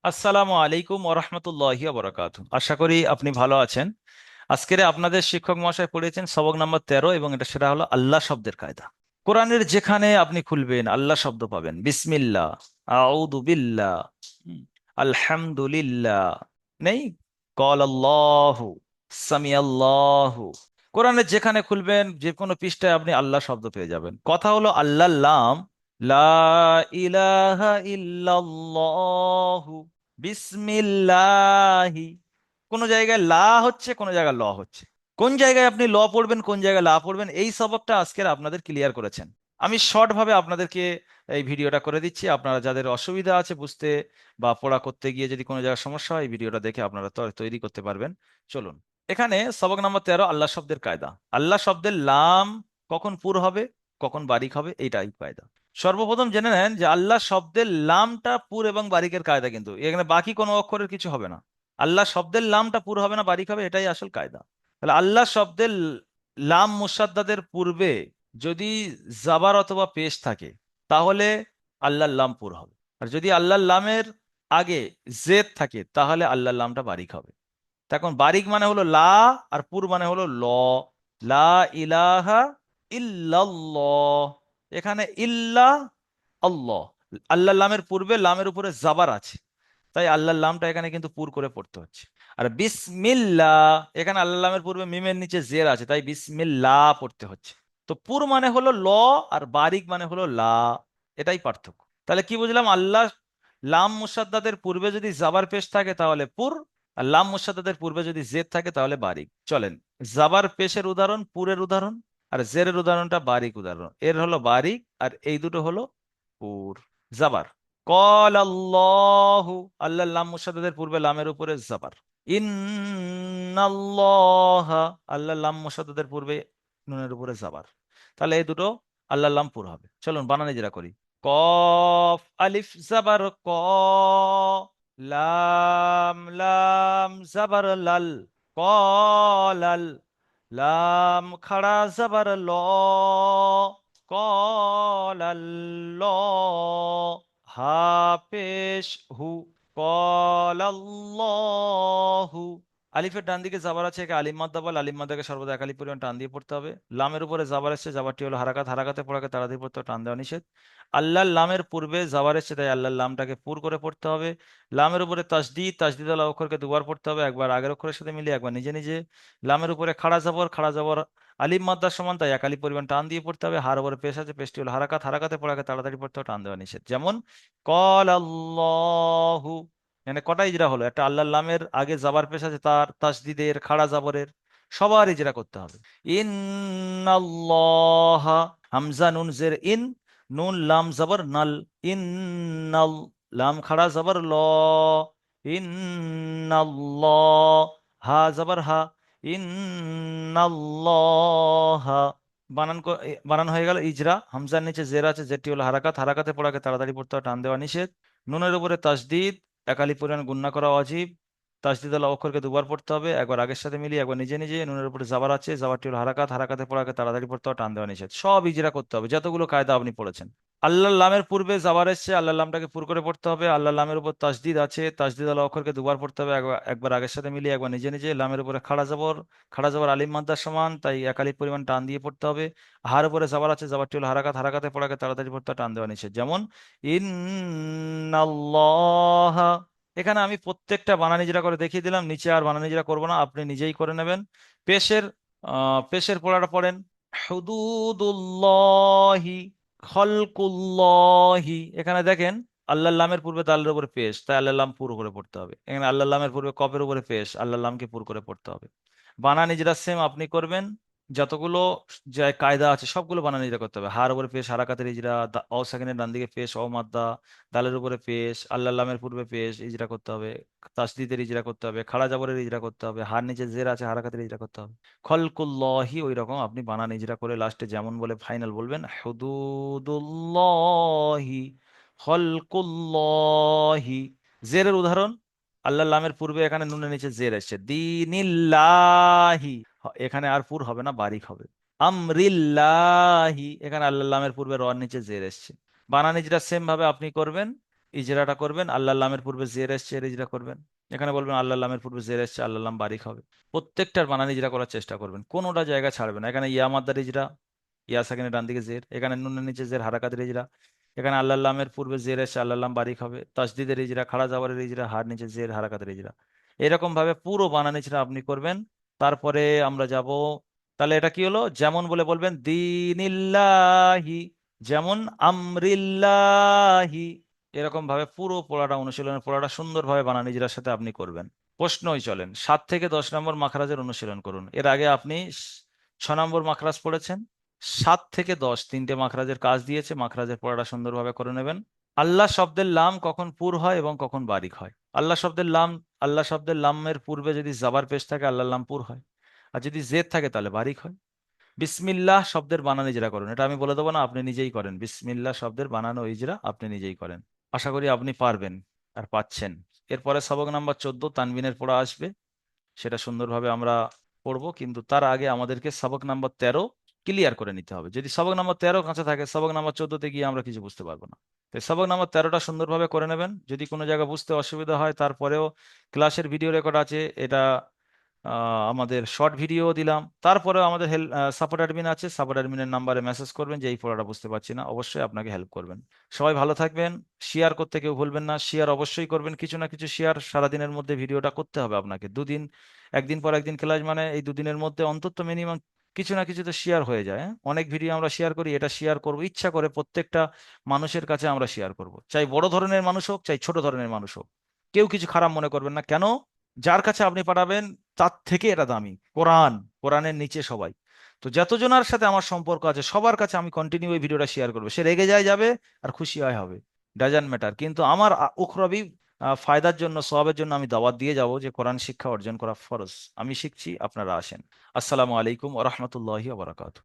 আসসালামু আলাইকুম ওরহমতুল্লাহি ওবরাকাতু। আশা করি আপনি ভালো আছেন। আজকের আপনাদের শিক্ষক মহাশয় পড়িয়েছেন সবক নম্বর 13 এবং সেটা হলো আল্লাহ শব্দের কায়দা। কোরআনের যেখানে আপনি খুলবেন আল্লাহ শব্দ পাবেন। বিসমিল্লাহ, আউযু বিল্লাহ, হুম, আলহামদুলিল্লাহ, নেই কল আল্লাহু, সামিআল্লাহু। কোরআনের যেখানে খুলবেন যে কোনো পৃষ্ঠায় আপনি আল্লাহ শব্দ পেয়ে যাবেন। কথা হলো আল্লাহর লাম, লা ইলাহা ইল্লাল্লাহু বিসমিল্লাহি। কোন জায়গায় লা হচ্ছে, কোন জায়গায় ল হচ্ছে। কোন জায়গায় আপনি ল পড়বেন, কোন জায়গায় লা পড়বেন, এই সবকটা আজকের আপনাদের ক্লিয়ার করেছেন। আমি শর্ট ভাবে আপনাদেরকে এই ভিডিওটা করে দিচ্ছি। আপনারা যাদের অসুবিধা আছে বুঝতে বা পড়া করতে গিয়ে যদি কোনো জায়গায় সমস্যা হয়, এই ভিডিওটা দেখে আপনারা তৈরি করতে পারবেন। চলুন, এখানে সবক নম্বর 13 আল্লাহ শব্দের কায়দা। আল্লাহ শব্দের লাম কখন পুর হবে, কখন বারিক হবে, এইটাই কায়দা। সর্বপ্রথম জেনে নেন যে আল্লাহ শব্দের লামটা পুর এবং বারিকের কায়দা, কিন্তু এখানে বাকি কোনো অক্ষরের কিছু হবে না। আল্লাহ শব্দের লামটা পুর হবে না, বারিক হবে, এটাই আসল কায়দা। তাহলে আল্লাহ শব্দের লাম মুসাদ্দাদের পূর্বে যদি জাবার অথবা পেশ থাকে, তাহলে আল্লাহর লাম পুর হবে। আর যদি আল্লাহর লামের আগে জেদ থাকে, তাহলে আল্লাহর লামটা বারিক হবে। তখন বারিক মানে হলো লা, আর পুর মানে হলো ল। লা ইলাহা ইল্লাল্লাহ। এখানে ইল্লা আল্লাহ, আল্লাহ লামের পূর্বে লামের উপরে জাবার আছে, তাই আল্লাহর লামটা এখানে কিন্তু পুর করে পড়তে হচ্ছে। আর বিসমিল্লাহ, এখানে আল্লাহ লামের পূর্বে মিমের নিচে জের আছে, তাই বিসমিল্লাহ পড়তে হচ্ছে। তো পুর মানে হলো ল, আর বারিক মানে হলো লা, এটাই পার্থক্য। তাহলে কি বুঝলাম? আল্লাহ লাম মুসাদ্দাদের পূর্বে যদি জাবার পেশ থাকে তাহলে পুর, আর লাম মুসাদ্দাদের পূর্বে যদি জেদ থাকে তাহলে বারিক। চলেন, জাবার পেশের উদাহরণ, পুরের উদাহরণ, আর জেরের উদাহরণটা বারিক উদাহরণ। এর হলো বারিক, আর এই দুটো হলো পুর। জাবার, কল আল্লাহু, আল্লাহ লাম মুসাদ্দাদের পূর্বে লামের উপরে জাবার। ইন্নাল্লাহ, আল্লাহ লাম মুসাদ্দাদের পূর্বে নুনের উপরে জাবার। তাহলে এই দুটো আল্লাহ লাম পুর হবে। চলুন বানানে যেটা করি। কফ আলিফ জাবার ক, লাম লাম জাবার লাল, কলাল। লাম খাড়া জাবার ল, কলাল্ল। হাফেশ হু, কলাল্লাহু। আলিফের ডান দিকে জাবার আছে, একে আলিম মাদ্দা বলে। আলিম মাদ্দাকে সর্বদা এক আলিফ পরিমাণ টান দিয়ে পড়তে হবে। লামের উপরে জাবার এসেছে, জাবারটি হলো হারাকাত। হারাকাতে পড়াকে তাড়াতাড়ি পড়তে হবে, টান দেওয়া নিষেধ। আল্লাহর লামের পূর্বে জাবার এসেছে, তাই আল্লাহর লামটাকে পুর করে পড়তে হবে। লামের উপরে তাসদিদ, তাসদিদ আলা অক্ষরকে দুবার পড়তে হবে, একবার আগের অক্ষরের সাথে মিলিয়ে, একবার নিজে নিজে। লামের উপরে খাড়া জবর, খাড়া জবর আলিম মাদ্দার সমান, তাই এক আলিফ পরিমাণ টান দিয়ে পড়তে হবে। হার উপরে পেশ আছে, পেশটি হলো হারাকাত। হারাকাতে পড়াকে তাড়াতাড়ি পড়তে হবে, টান দেওয়া নিষেধ। যেমন কল আল্লাহু, মানে কটা ইজরা হলো? একটা আল্লাহর লামের আগে জাবার পেশ আছে, তার তাসদিদের খাড়া জাবরের সবার ইজরা করতে হবে। ইন্নাল্লাহ, হামজা নুন জের ইন, নুন লাম জবর নাল, ইন্নাল, লাম খাড়া জবর ল, ইন্নাল্লাহ। হা জবর হা, ইন্নাল্লাহ। বানান হয়ে গেল ইজরা। হামজার নিচে জের আছে, যেটি হলো হারাকাত। হারাকাতে পড়াকে তাড়াতাড়ি পড়তে হবে, টান দেওয়া নিষেধ। নুনের উপরে তাসদিদ, একালি পরিমাণ গুণনা করা অজীব। তাসদিদ আলা অক্ষরকে দুবার পড়তে হবে, একবার আগের সাথে মিলিয়ে, একবার নিজে নিজে। নুনের উপরে জাবার আছে, জাবারটি হলো হারাকাত। হারাকাতে পড়াকে তাড়াতাড়ি পড়তে হবে, টান দেওয়া নিষেধ। সব ইজরা করতে হবে, যতগুলো কায়দা আপনি পড়েছেন। আল্লাহর লামের পূর্বে জাবার এসছে, আল্লাহর লামটাকে পুর করে পড়তে হবে। আল্লাহর লামের উপর তাসদিদ আছে, তাসদিদ আলা অক্ষরকে দুবার পড়তে হবে, একবার একবার আগের সাথে মিলিয়ে, একবার নিজে নিজে। লামের উপরে খাড়া জবর, খাড়া জবর আলিম মাদ্দার সমান, তাই একালিক পরিমাণ টান দিয়ে পড়তে হবে। হার উপরে জাবার আছে, জাবারটি হলো হারাকাত। হারাকাতে পড়াকে তাড়াতাড়ি পড়তে হবে, টান দেওয়া নিষেধ। যেমন ইন্নাল্লাহ। এখানে আমি প্রত্যেকটা বানান ইজরা করে দেখিয়ে দিলাম, নিচে আর বানান ইজরা করবো না, আপনি নিজেই করে নেবেন। পেশের পেশের পড়াটা পড়েন। হুদুদুল্লাহি, খলকুল্লাহি। এখানে দেখেন আল্লাহর লামের পূর্বে দালের উপরে পেশ, তাই আল্লাহর লাম পুরো করে পড়তে হবে। এখানে আল্লাহর লামের পূর্বে কফের উপরে পেশ, আল্লাহর লামকে পুরো করে পড়তে হবে। বানান ইজরা সেম আপনি করবেন। যতগুলো যে কায়দা আছে সবগুলো বানান ইজরা করতে হবে। হার উপরে পেশ, হারাকাতের ইজরা, অ সেকেন্ডের ডান দিকে পেশ, অ মাদ্দা, দালের উপরে পেশ, আল্লাহর লামের পূর্বে পেশ, ইজরা করতে হবে। তাসদিদের ইজরা করতে হবে, খাড়া জবরের ইজরা করতে হবে। হার নিচে জের আছে, হারাকাতের ইজরা করতে হবে। খলকুল্লাহি ওই রকম আপনি বানান ইজরা করে লাস্টে যেমন বলে ফাইনাল বলবেন, হুদুদুল্লাহি, খলকুল্লাহি। জেরের উদাহরণ, আল্লাহর লামের পূর্বে এখানে নুনের নিচে জের এসছে, দিনিল্লাহি, এখানে আর পুর হবে না, বারিক হবে। আমরিল্লাহি, এখানে আল্লাহর লামের পূর্বে রর নিচে জের এসছে। বানান ইজরা সেম ভাবে আপনি করবেন। ইজরাটা করবেন, আল্লাহ লামের পূর্বে জের এসছে এর ইজরা করবেন। এখানে বলবেন আল্লাহ লামের পূর্বে জের এসছে, আল্লাহ লাম বারিক হবে। প্রত্যেকটার বানান ইজরা করার চেষ্টা করবেন, কোনোটা জায়গা ছাড়বেন না। এখানে ইয়া মাদ্দার ইজরা, ইয়া সাকিনের ডান দিকে জের, এখানে নুনের নিচে জের হারাকাতের ইজরা। এখানে আল্লাহ লামের পূর্বে জের এসছে, আল্লাহ লাম বারিক হবে। তাসদিদের ইজরা, খাড়া জাবারের ইজরা, হার নিচে জের হারাকাতের ইজরা। এরকম ভাবে পুরো বানান ইজরা আপনি করবেন। তারপরে আমরা যাব, তাহলে এটা কি হলো, যেমন বলে বলবেন দিনিল্লাহি, যেমন আমরিল্লাহি। এরকম ভাবে পুরো পড়াটা অনুশীলনের পড়াটা সুন্দরভাবে বানান ইজরার সাথে আপনি করবেন। প্রশ্নই চলেন, 7 থেকে 10 নম্বর মাখরাজের অনুশীলন করুন। এর আগে আপনি 6 নম্বর মাখরাজ পড়েছেন। 7 থেকে 10 তিনটে মাখরাজের কাজ দিয়েছে, মাখরাজের পড়াটা সুন্দরভাবে করে নেবেন। আল্লাহ শব্দের লাম কখন পুর হয় এবং কখন বারিক হয়? আল্লাহ শব্দের লাম, আল্লাহ শব্দের লামের পূর্বে যদি জাবার পেশ থাকে আল্লাহ লাম পুর হয়, আর যদি জেদ থাকে তাহলে বারিক হয়। বিসমিল্লাহ শব্দের বানান ইজরা করুন, এটা আমি বলে দেবো না, আপনি নিজেই করেন। বিসমিল্লাহ শব্দের বানানো ইজরা আপনি নিজেই করেন। আশা করি আপনি পারবেন আর পাচ্ছেন। এরপরে সবক নাম্বার 14 তানবিনের পড়া আসবে, সেটা সুন্দরভাবে আমরা পড়বো, কিন্তু তার আগে আমাদেরকে সবক নাম্বার 13 ক্লিয়ার করে নিতে হবে। যদি সবক নাম্বার 13 কাঁচা থাকে, সবক নাম্বার 14তে গিয়ে আমরা কিছু বুঝতে পারবো না। তো সবক নাম্বার 13টা সুন্দরভাবে করে নেবেন। যদি কোনো জায়গা বুঝতে অসুবিধা হয়, তারপরেও ক্লাসের ভিডিও রেকর্ড আছে, এটা আমাদের শর্ট ভিডিও দিলাম। তারপরে আমাদের হেল্প সাপোর্ট অ্যাডমিন আছে, সাপোর্ট অ্যাডমিনের নাম্বারে মেসেজ করবেন যে এই পড়াটা বুঝতে পারছি না, অবশ্যই আপনাকে হেল্প করবেন। সবাই ভালো থাকবেন, শেয়ার করতে কেউ ভুলবেন না, শেয়ার অবশ্যই করবেন, কিছু না কিছু শেয়ার সারাদিনের মধ্যে ভিডিওটা করতে হবে আপনাকে। দুদিন, একদিন পর একদিন ক্লাস, মানে এই দুদিনের মধ্যে অন্তত মিনিমাম কিছু না কিছু তো শেয়ার হয়ে যায়। হ্যাঁ? অনেক ভিডিও আমরা শেয়ার করি, এটা শেয়ার করব ইচ্ছা করে, প্রত্যেকটা মানুষের কাছে আমরা শেয়ার করব, চাই বড় ধরনের মানুষ হোক চাই ছোট ধরনের মানুষ হোক। কেউ কিছু খারাপ মনে করবেন না, কেন, যার কাছে আপনি পাঠাবেন তার থেকে এটা দামি। কোরআন, কোরআনের নিচে সবাই। তো যতজনের সাথে আমার সম্পর্ক আছে সবার কাছে আমি কন্টিনিউ এই ভিডিওটা শেয়ার করবো, সে রেগে যায় যাবে আর খুশি হয় হবে, ডাজন্ট ম্যাটার। কিন্তু আমার উখরবি ফায়দার জন্য, সওয়াবের জন্য আমি দাওয়াত দিয়ে যাব যে কোরআন শিক্ষা অর্জন করা ফরজ। আমি শিখছি, আপনারা আসেন। আসসালামু আলাইকুম ওয়া রাহমাতুল্লাহি ওয়া বারাকাতুহু।